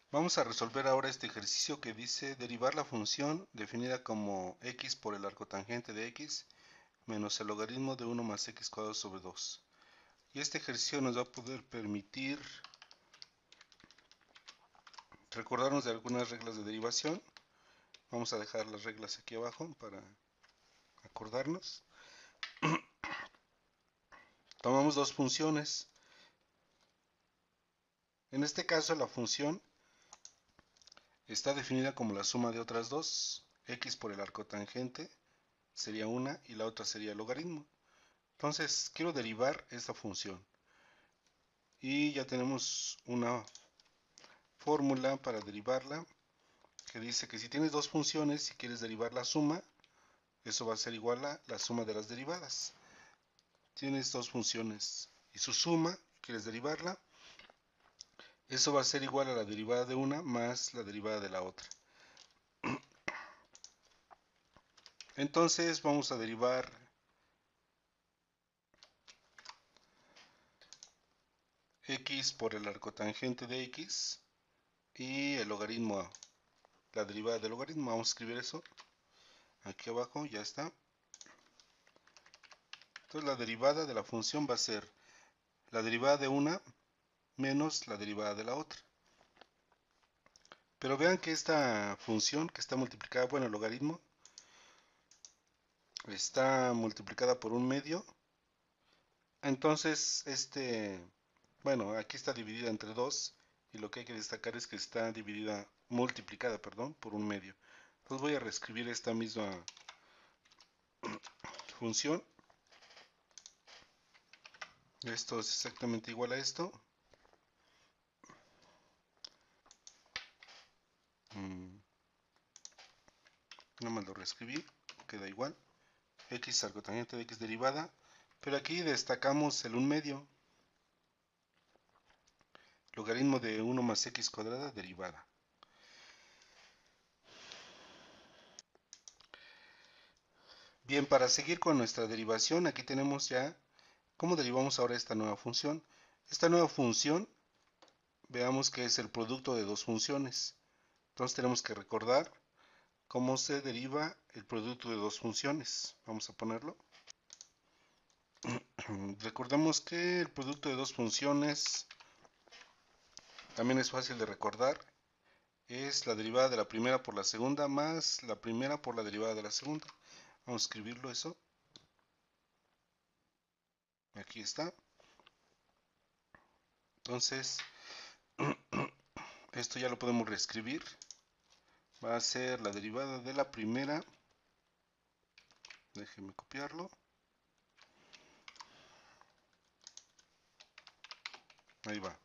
Vamos a resolver ahora este ejercicio que dice derivar la función definida como x por el arcotangente de x menos el logaritmo de 1 más x cuadrado sobre 2. Y este ejercicio nos va a poder permitir recordarnos de algunas reglas de derivación. Vamos a dejar las reglas aquí abajo para acordarnos. Tomamos dos funciones. En este caso la función está definida como la suma de otras dos. X por el arcotangente sería una y la otra sería el logaritmo. Entonces quiero derivar esta función y ya tenemos una fórmula para derivarla que dice que si tienes dos funciones y quieres derivar la suma, eso va a ser igual a la suma de las derivadas. Tienes dos funciones y su suma, quieres derivarla, eso va a ser igual a la derivada de una más la derivada de la otra. Entonces vamos a derivar x por el arcotangente de x y el logaritmo, la derivada del logaritmo. Vamos a escribir eso aquí abajo, ya está. Entonces la derivada de la función va a ser la derivada de una menos la derivada de la otra. Pero vean que esta función que está multiplicada, bueno, el logaritmo, está multiplicada por un medio. Entonces, bueno, aquí está dividida entre 2 y lo que hay que destacar es que está dividida, multiplicada, perdón, por un medio. Entonces voy a reescribir esta misma función. Esto es exactamente igual a esto. No me lo reescribí, queda igual. X arcotangente de x derivada. Pero aquí destacamos el un medio. Logaritmo de 1 más x cuadrada derivada. Bien, para seguir con nuestra derivación, aquí tenemos ya cómo derivamos ahora esta nueva función. Esta nueva función, veamos que es el producto de dos funciones. Entonces tenemos que recordar cómo se deriva el producto de dos funciones. Vamos a ponerlo. Recordemos que el producto de dos funciones también es fácil de recordar. Es la derivada de la primera por la segunda más la primera por la derivada de la segunda. Vamos a escribirlo eso. Aquí está. Entonces, esto ya lo podemos reescribir. Va a ser la derivada de la primera. Déjenme copiarlo. Ahí va.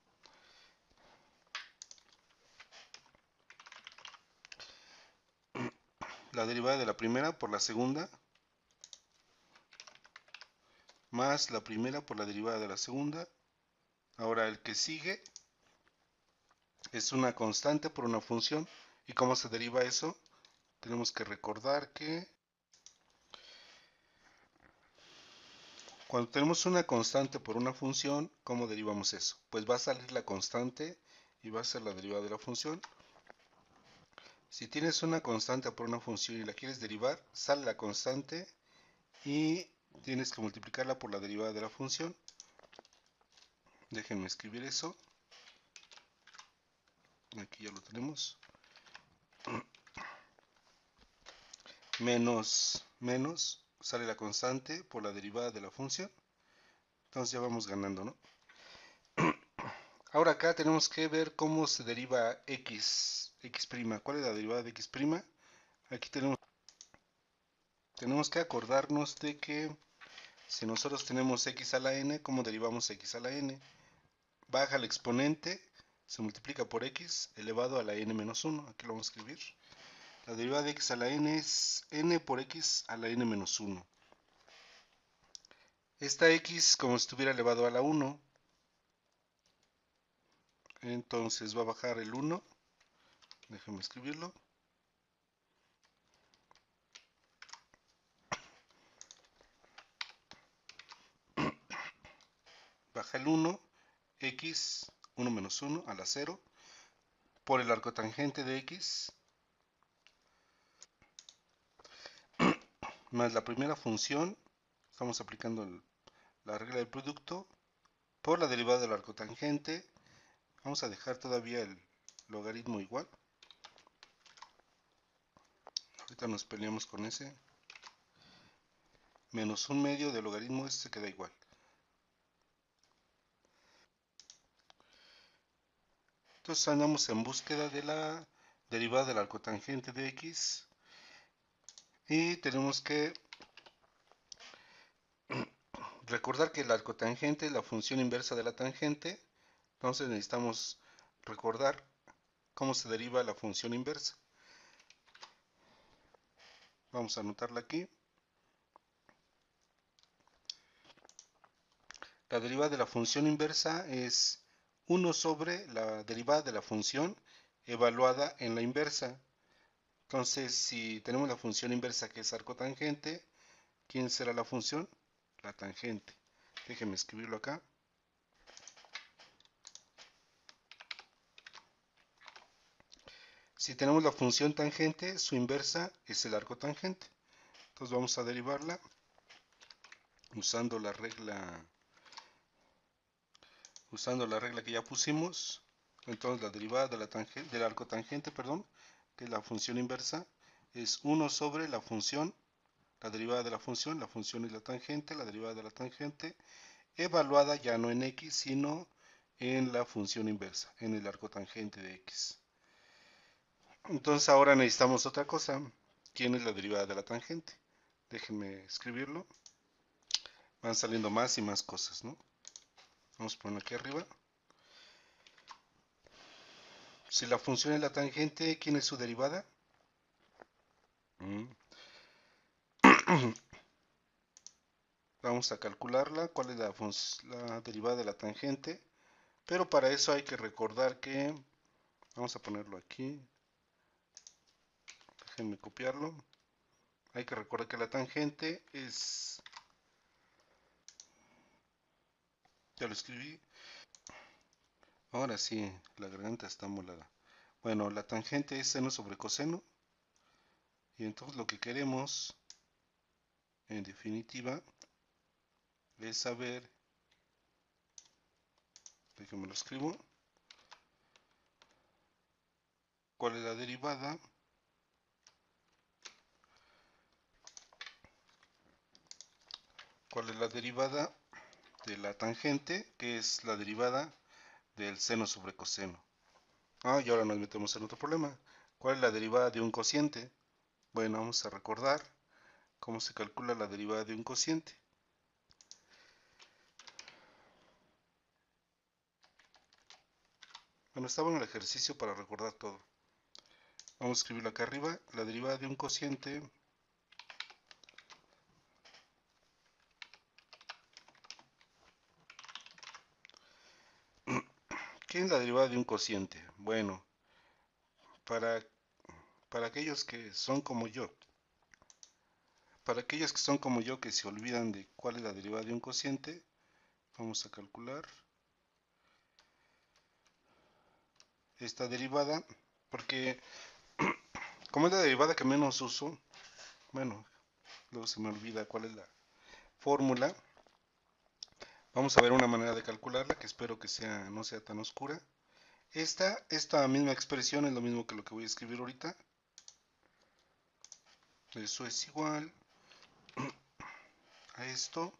La derivada de la primera por la segunda más la primera por la derivada de la segunda. Ahora el que sigue es una constante por una función. ¿Y cómo se deriva eso? Tenemos que recordar que cuando tenemos una constante por una función, ¿cómo derivamos eso? Pues va a salir la constante y va a ser la derivada de la función. Si tienes una constante por una función y la quieres derivar, sale la constante y tienes que multiplicarla por la derivada de la función. Déjenme escribir eso. Aquí ya lo tenemos. Menos sale la constante por la derivada de la función. Entonces ya vamos ganando, ¿no? Ahora acá tenemos que ver cómo se deriva x'. ¿Cuál es la derivada de x'? Aquí tenemos que acordarnos de que si nosotros tenemos x a la n, ¿cómo derivamos x a la n? Baja el exponente, se multiplica por x elevado a la n menos 1. Aquí lo vamos a escribir. La derivada de x a la n es n por x a la n menos 1. Esta x como si estuviera elevado a la 1. Entonces va a bajar el 1. Déjenme escribirlo. Baja el 1, x, 1 menos 1 a la 0. por el arcotangente de x más la primera función, estamos aplicando la regla del producto, por la derivada del arcotangente. Vamos a dejar todavía el logaritmo igual. Ahorita nos peleamos con ese. Menos un medio del logaritmo, este se queda igual. Entonces andamos en búsqueda de la derivada del arcotangente de x. Y tenemos que recordar que el arcotangente es la función inversa de la tangente. Entonces necesitamos recordar cómo se deriva la función inversa. Vamos a anotarla aquí. La derivada de la función inversa es 1 sobre la derivada de la función evaluada en la inversa. Entonces, si tenemos la función inversa que es arcotangente, ¿quién será la función? La tangente. Déjenme escribirlo acá. Si tenemos la función tangente, su inversa es el arcotangente. Entonces vamos a derivarla usando la regla que ya pusimos. Entonces la derivada de del arcotangente, perdón, que es la función inversa, es 1 sobre la función, la derivada de la función es la tangente, la derivada de la tangente, evaluada ya no en x, sino en la función inversa, en el arcotangente de x. Entonces ahora necesitamos otra cosa. ¿Quién es la derivada de la tangente? Déjenme escribirlo. Van saliendo más y más cosas, ¿no? Vamos a ponerlo aquí arriba. Si la función es la tangente, ¿quién es su derivada? Vamos a calcularla, cuál es la derivada de la tangente. Pero para eso hay que recordar que, vamos a ponerlo aquí, déjenme copiarlo. Hay que recordar que la tangente es, ya lo escribí, ahora sí, la garganta está molada. Bueno, la tangente es seno sobre coseno, y entonces lo que queremos, en definitiva, es saber, déjenme lo escribo, cuál es la derivada de la tangente, que es la derivada del seno sobre coseno. Y ahora nos metemos en otro problema. ¿Cuál es la derivada de un cociente? Bueno, vamos a recordar cómo se calcula la derivada de un cociente. Bueno, está bueno el ejercicio para recordar todo. Vamos a escribirlo acá arriba. La derivada de un cociente ¿qué es la derivada de un cociente? Bueno, para, para aquellos que son como yo, que se olvidan de cuál es la derivada de un cociente, vamos a calcular esta derivada, porque como es la derivada que menos uso, bueno, luego se me olvida cuál es la fórmula. Vamos a ver una manera de calcularla que espero que no sea tan oscura. Esta misma expresión es lo mismo que lo que voy a escribir ahorita. Eso es igual a esto,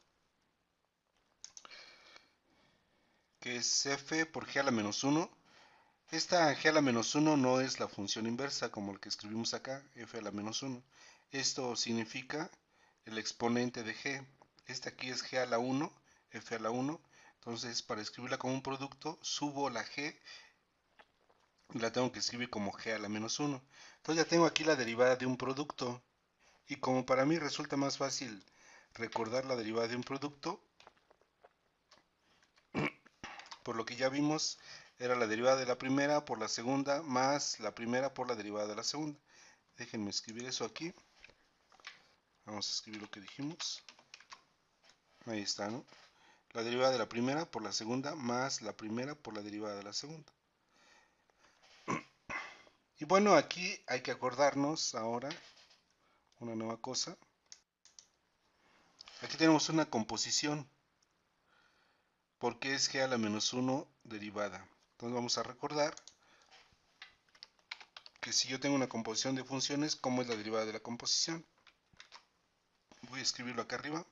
que es f por g a la menos 1. Esta g a la menos 1 no es la función inversa como el que escribimos acá, f a la menos 1. Esto significa el exponente de g. Este aquí es g a la 1, f a la 1. Entonces, para escribirla como un producto, subo la g y la tengo que escribir como g a la menos 1. Entonces ya tengo aquí la derivada de un producto. Y como para mí resulta más fácil recordar la derivada de un producto, por lo que ya vimos, era la derivada de la primera por la segunda más la primera por la derivada de la segunda. Déjenme escribir eso aquí. Vamos a escribir lo que dijimos. Ahí está, ¿no? La derivada de la primera por la segunda más la primera por la derivada de la segunda. Y bueno, aquí hay que acordarnos ahora una nueva cosa. Aquí tenemos una composición, porque es g a la menos 1 derivada. Entonces vamos a recordar que si yo tengo una composición de funciones, ¿cómo es la derivada de la composición? Voy a escribirlo acá arriba.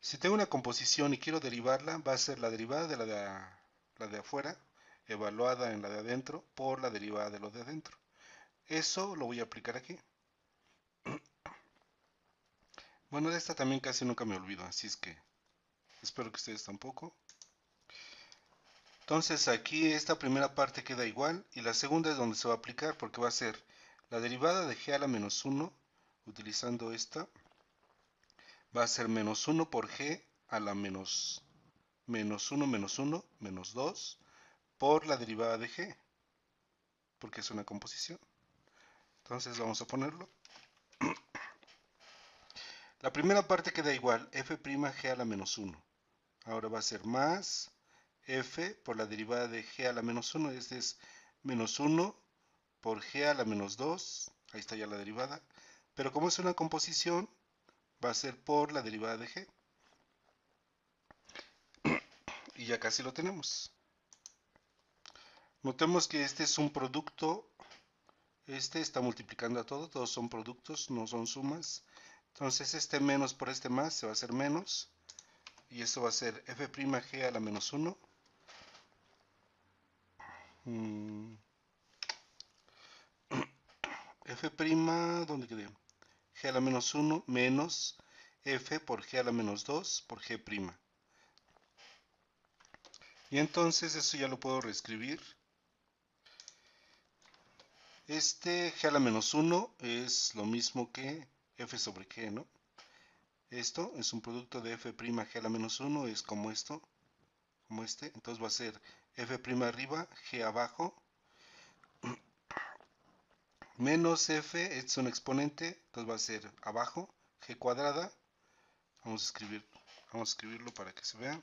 Si tengo una composición y quiero derivarla, va a ser la derivada de la de afuera, evaluada en la de adentro, por la derivada de lo de adentro. Eso lo voy a aplicar aquí. Bueno, de esta también casi nunca me olvido, así es que espero que ustedes tampoco. Entonces aquí esta primera parte queda igual y la segunda es donde se va a aplicar porque va a ser la derivada de g a la menos 1, utilizando esta, va a ser menos 1 por g a la menos 1 menos 1 menos 2 por la derivada de g, porque es una composición. Entonces vamos a ponerlo. La primera parte queda igual, f' g a la menos 1. Ahora va a ser más f por la derivada de g a la menos 1, este es menos 1 por g a la menos 2, ahí está ya la derivada, pero como es una composición, va a ser por la derivada de g. Y ya casi lo tenemos. Notemos que este es un producto, este está multiplicando a todo, todos son productos, no son sumas. Entonces este menos por este más se va a hacer menos, y esto va a ser f' g a la menos 1. F', ¿dónde quedé? G a la menos 1 menos f por g a la menos 2 por g'. Y entonces eso ya lo puedo reescribir. Este g a la menos 1 es lo mismo que f sobre g, ¿no? Esto es un producto de f' g a la menos 1, es como esto, como este. Entonces va a ser f' arriba, g abajo, menos f, este es un exponente, entonces va a ser abajo, g cuadrada. Vamos a escribirlo para que se vea.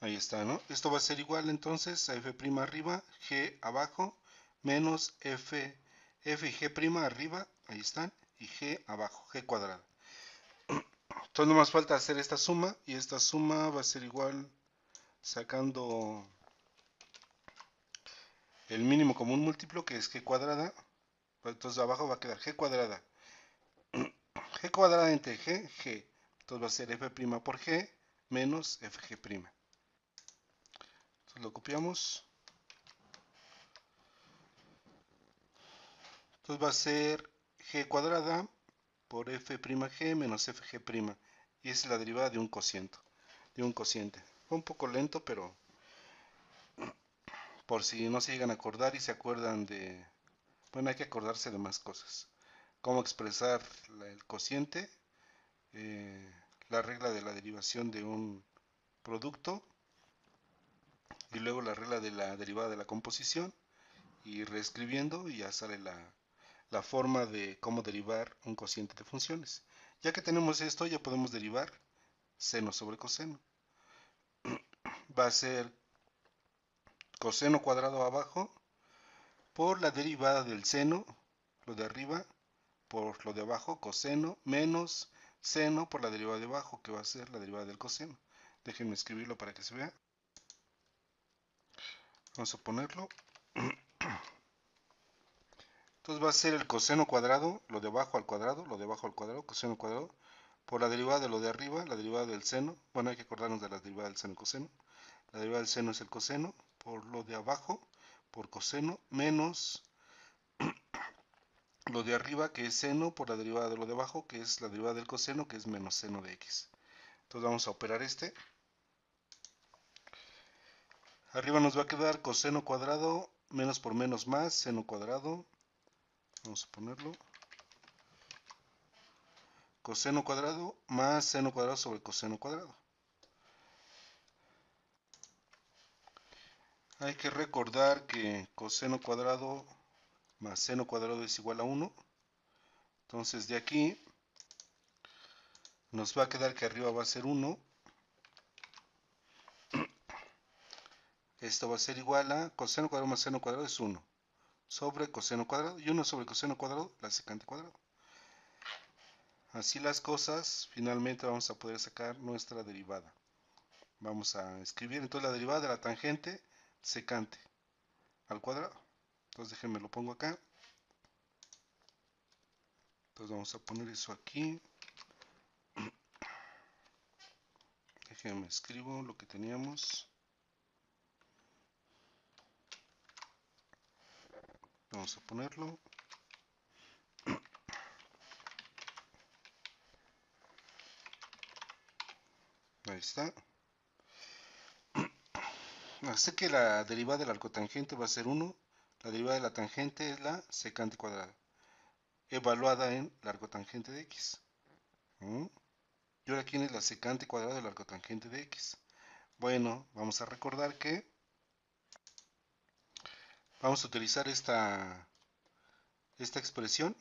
Ahí está, ¿no? Esto va a ser igual entonces a f' arriba, g abajo, menos f y g' arriba, ahí están, y g abajo, g cuadrada. Entonces no más falta hacer esta suma, y esta suma va a ser igual sacando el mínimo común múltiplo, que es g cuadrada. Entonces abajo va a quedar g cuadrada. G cuadrada entre g, g. Entonces va a ser f' por g menos fg'. Entonces lo copiamos. Entonces va a ser g cuadrada por f'g menos fg'. Y esa es la derivada de un cociente. Fue un poco lento, pero por si no se llegan a acordar y se acuerdan de... Bueno, hay que acordarse de más cosas. Cómo expresar el cociente, la regla de la derivación de un producto, y luego la regla de la derivada de la composición, y reescribiendo y ya sale la forma de cómo derivar un cociente de funciones. Ya que tenemos esto, ya podemos derivar seno sobre coseno. Va a ser coseno cuadrado abajo por la derivada del seno, lo de arriba, por lo de abajo, coseno, menos seno por la derivada de abajo, que va a ser la derivada del coseno. Déjenme escribirlo para que se vea. Vamos a ponerlo. Entonces va a ser el coseno cuadrado, lo de abajo al cuadrado, lo de abajo al cuadrado, coseno cuadrado, por la derivada de lo de arriba, la derivada del seno. Bueno, hay que acordarnos de la derivada del seno y coseno. La derivada del seno es el coseno, por lo de abajo, por coseno, menos lo de arriba, que es seno, por la derivada de lo de abajo, que es la derivada del coseno, que es menos seno de x. Entonces vamos a operar este. Arriba nos va a quedar coseno cuadrado, menos por menos más, seno cuadrado. Vamos a ponerlo. Coseno cuadrado más seno cuadrado sobre coseno cuadrado. Hay que recordar que coseno cuadrado más seno cuadrado es igual a 1. Entonces de aquí nos va a quedar que arriba va a ser 1 Esto va a ser igual a coseno cuadrado más seno cuadrado es 1 sobre coseno cuadrado y 1 sobre coseno cuadrado la secante cuadrado. Así las cosas, finalmente vamos a poder sacar nuestra derivada. Vamos a escribir entonces la derivada de la tangente secante al cuadrado. Entonces déjenme lo pongo acá. Entonces vamos a poner eso aquí. Déjenme escribo lo que teníamos. Vamos a ponerlo. Ahí está. Así que la derivada del arcotangente va a ser 1. La derivada de la tangente es la secante cuadrada, evaluada en la arcotangente de x. Y ahora, ¿quién es la secante cuadrada del arcotangente de x? Bueno, vamos a recordar que vamos a utilizar esta expresión,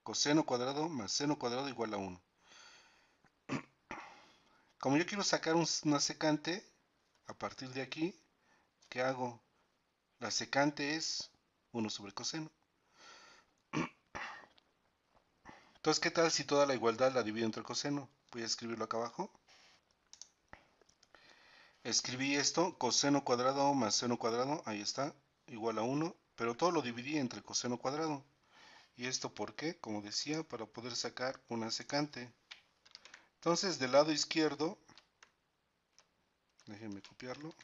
coseno cuadrado más seno cuadrado igual a 1. Como yo quiero sacar una secante, a partir de aquí, ¿qué hago? La secante es 1 sobre coseno. Entonces, ¿qué tal si toda la igualdad la divido entre coseno? Voy a escribirlo acá abajo. Escribí esto, coseno cuadrado más seno cuadrado, ahí está, igual a 1, pero todo lo dividí entre coseno cuadrado. ¿Y esto por qué? Como decía, para poder sacar una secante. Entonces, del lado izquierdo, déjenme copiarlo,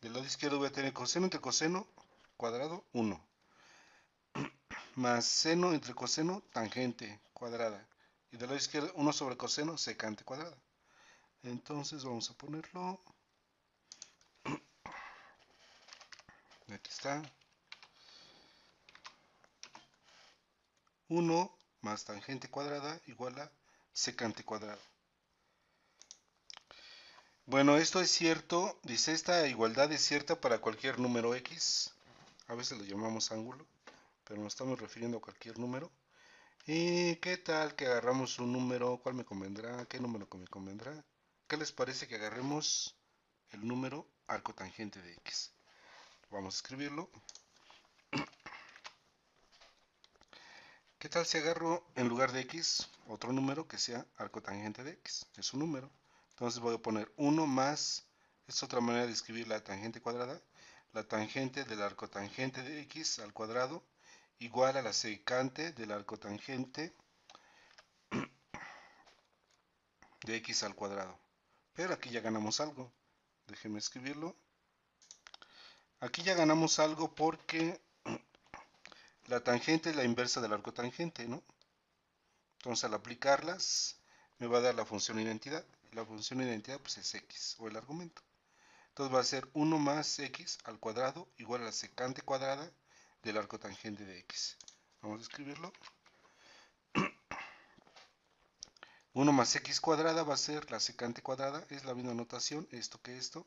del lado izquierdo voy a tener coseno entre coseno cuadrado 1, más seno entre coseno tangente cuadrada, y del lado izquierdo 1 sobre coseno secante cuadrada. Entonces vamos a ponerlo, aquí está, 1 más tangente cuadrada igual a secante cuadrada. Bueno, esto es cierto, dice esta igualdad es cierta para cualquier número x, a veces lo llamamos ángulo, pero nos estamos refiriendo a cualquier número. ¿Y qué tal que agarramos un número? ¿Cuál me convendrá? ¿Qué número me convendrá? ¿Qué les parece que agarremos el número arcotangente de x? Vamos a escribirlo. ¿Qué tal si agarro en lugar de x otro número que sea arcotangente de x? Es un número. Entonces voy a poner 1 más, es otra manera de escribir la tangente cuadrada, la tangente del arcotangente de x al cuadrado igual a la secante del arcotangente de x al cuadrado. Pero aquí ya ganamos algo. Déjenme escribirlo. Aquí ya ganamos algo porque la tangente es la inversa del arcotangente, ¿no? Entonces al aplicarlas me va a dar la función identidad. La función identidad pues es x o el argumento. Entonces va a ser 1 más x al cuadrado igual a la secante cuadrada del arcotangente de x. Vamos a escribirlo. 1 más x cuadrada va a ser la secante cuadrada, es la misma notación, esto que esto,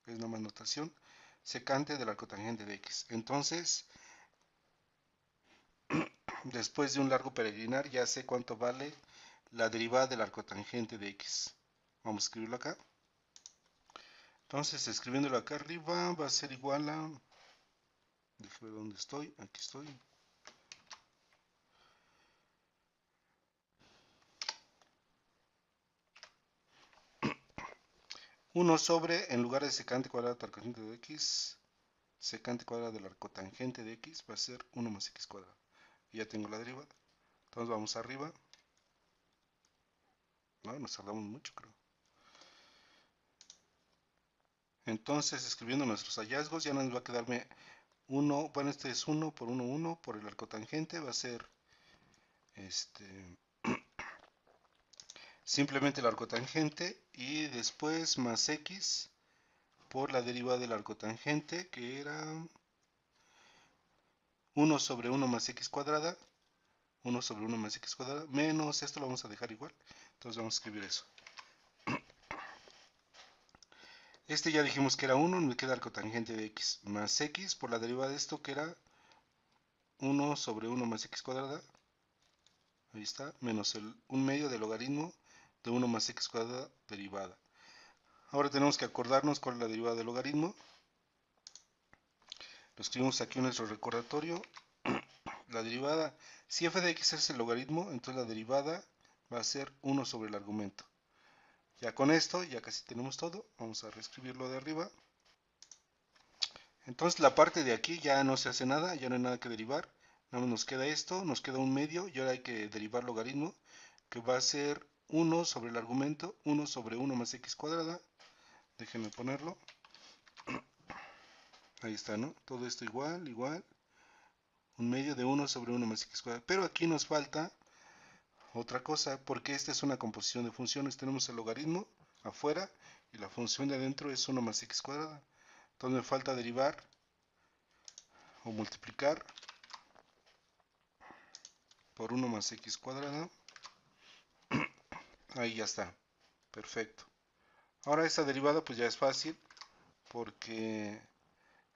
es la misma notación, secante del arcotangente de x. Entonces, después de un largo peregrinar, ya sé cuánto vale la derivada del arcotangente de x. Vamos a escribirlo acá. Entonces, escribiéndolo acá arriba, va a ser igual a... Déjame ver dónde estoy, aquí estoy. Uno sobre, en lugar de secante cuadrada del arcotangente de x, secante cuadrada del arcotangente de x va a ser 1 más x cuadrado. Y ya tengo la derivada. Entonces vamos arriba. No, nos tardamos mucho, creo. Entonces, escribiendo nuestros hallazgos, ya nos va a quedarme 1, bueno, este es 1 por 1, 1 por el arcotangente, va a ser simplemente el arcotangente y después más x por la derivada del arcotangente, que era 1 sobre 1 más x cuadrada, 1 sobre 1 más x cuadrada, menos esto lo vamos a dejar igual, entonces vamos a escribir eso. Este ya dijimos que era 1, me queda arcotangente de x más x por la derivada de esto, que era 1 sobre 1 más x cuadrada, ahí está, menos un medio del logaritmo de 1 más x cuadrada derivada. Ahora tenemos que acordarnos cuál es la derivada del logaritmo. Lo escribimos aquí en nuestro recordatorio. La derivada, si f de x es el logaritmo, entonces la derivada va a ser 1 sobre el argumento. Ya con esto, ya casi tenemos todo. Vamos a reescribirlo de arriba. Entonces la parte de aquí ya no se hace nada, ya no hay nada que derivar. Nada más nos queda esto, nos queda un medio y ahora hay que derivar logaritmo, que va a ser 1 sobre el argumento, 1 sobre 1 más x cuadrada. Déjenme ponerlo. Ahí está, ¿no? Todo esto igual, igual. Un medio de 1 sobre 1 más x cuadrada. Pero aquí nos falta otra cosa, porque esta es una composición de funciones. Tenemos el logaritmo afuera y la función de adentro es 1 más x cuadrada. Entonces me falta derivar o multiplicar por 1 más x cuadrada. Ahí ya está. Perfecto. Ahora esta derivada pues ya es fácil porque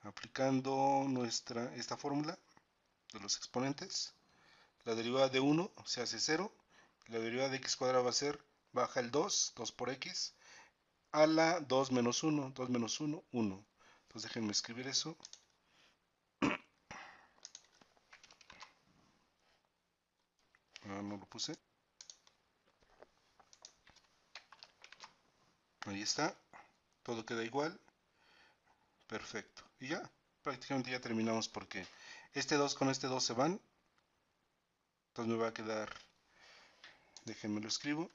aplicando esta fórmula de los exponentes, la derivada de 1 se hace 0, la derivada de x cuadrada va a ser, baja el 2, 2 por x, a la 2 menos 1, 2 menos 1, 1. Entonces déjenme escribir eso. No lo puse. Ahí está. Todo queda igual. Perfecto. Y ya, prácticamente ya terminamos porque este 2 con este 2 se van. Entonces me va a quedar, déjenme lo escribo.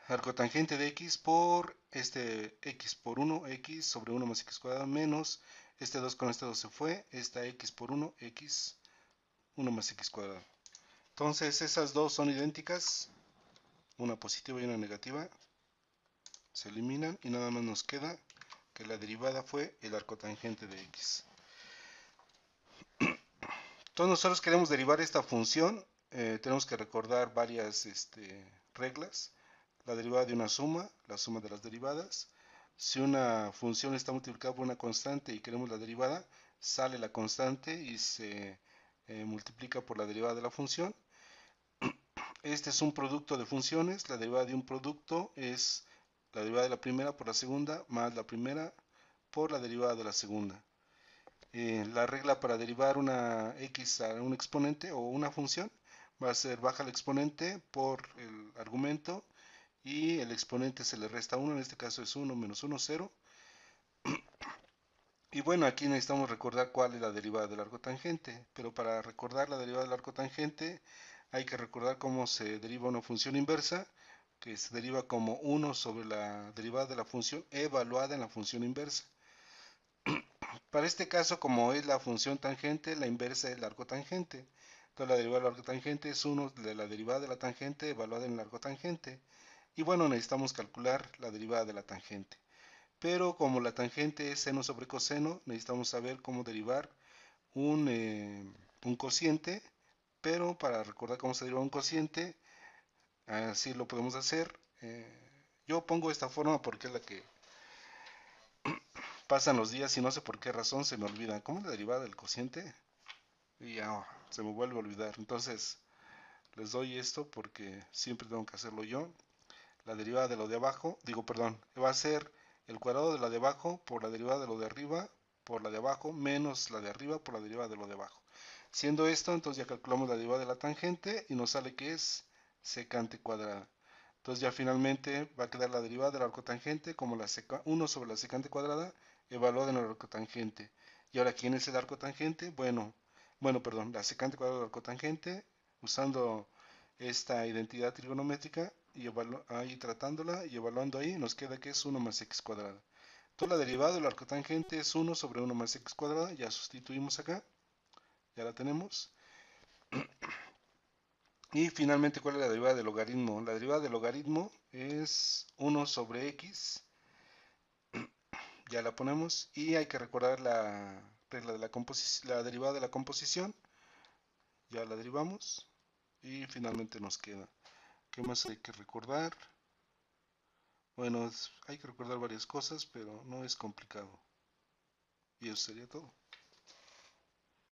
Arcotangente de x por este x por 1, x sobre 1 más x cuadrado menos este 2 con este 2 se fue, esta x por 1, x 1 más x cuadrado. Entonces esas dos son idénticas, una positiva y una negativa, se eliminan y nada más nos queda que la derivada fue el arcotangente de x. Entonces nosotros queremos derivar esta función, tenemos que recordar varias reglas. La derivada de una suma, la suma de las derivadas. Si una función está multiplicada por una constante y queremos la derivada, sale la constante y se multiplica por la derivada de la función. Este es un producto de funciones, la derivada de un producto es la derivada de la primera por la segunda más la primera por la derivada de la segunda. La regla para derivar una x a un exponente o una función va a ser baja el exponente por el argumento y el exponente se le resta 1, en este caso es 1 menos 1, 0. Y bueno, aquí necesitamos recordar cuál es la derivada del arcotangente, pero para recordar la derivada del arcotangente hay que recordar cómo se deriva una función inversa, que se deriva como 1 sobre la derivada de la función evaluada en la función inversa. Para este caso, como es la función tangente, la inversa es el arcotangente. Entonces la derivada del arcotangente es 1 de la derivada de la tangente evaluada en el arcotangente. Y bueno, necesitamos calcular la derivada de la tangente. Pero como la tangente es seno sobre coseno, necesitamos saber cómo derivar un cociente. Pero para recordar cómo se deriva un cociente, así lo podemos hacer. Yo pongo esta forma porque es la que pasan los días y no sé por qué razón se me olvida. ¿Cómo es la derivada del cociente? Y ya se me vuelve a olvidar. Entonces les doy esto porque siempre tengo que hacerlo yo. La derivada de lo de abajo, perdón, va a ser el cuadrado de la de abajo por la derivada de lo de arriba por la de abajo menos la de arriba por la derivada de lo de abajo. Siendo esto, entonces ya calculamos la derivada de la tangente y nos sale que es secante cuadrada. Entonces ya finalmente va a quedar la derivada del arcotangente como 1 sobre la secante cuadrada evaluada en el arcotangente. Y ahora, ¿quién es el arcotangente? Perdón, la secante cuadrada del arcotangente usando esta identidad trigonométrica y ahí tratándola y evaluando ahí nos queda que es 1 más x cuadrada. Entonces la derivada del arcotangente es 1 sobre 1 más x cuadrada, ya sustituimos acá, ya la tenemos. Y finalmente, ¿cuál es la derivada del logaritmo? La derivada del logaritmo es 1 sobre x, ya la ponemos, y hay que recordar la regla de la derivada de la composición, ya la derivamos, y finalmente nos queda. ¿Qué más hay que recordar? Bueno, hay que recordar varias cosas, pero no es complicado. Y eso sería todo.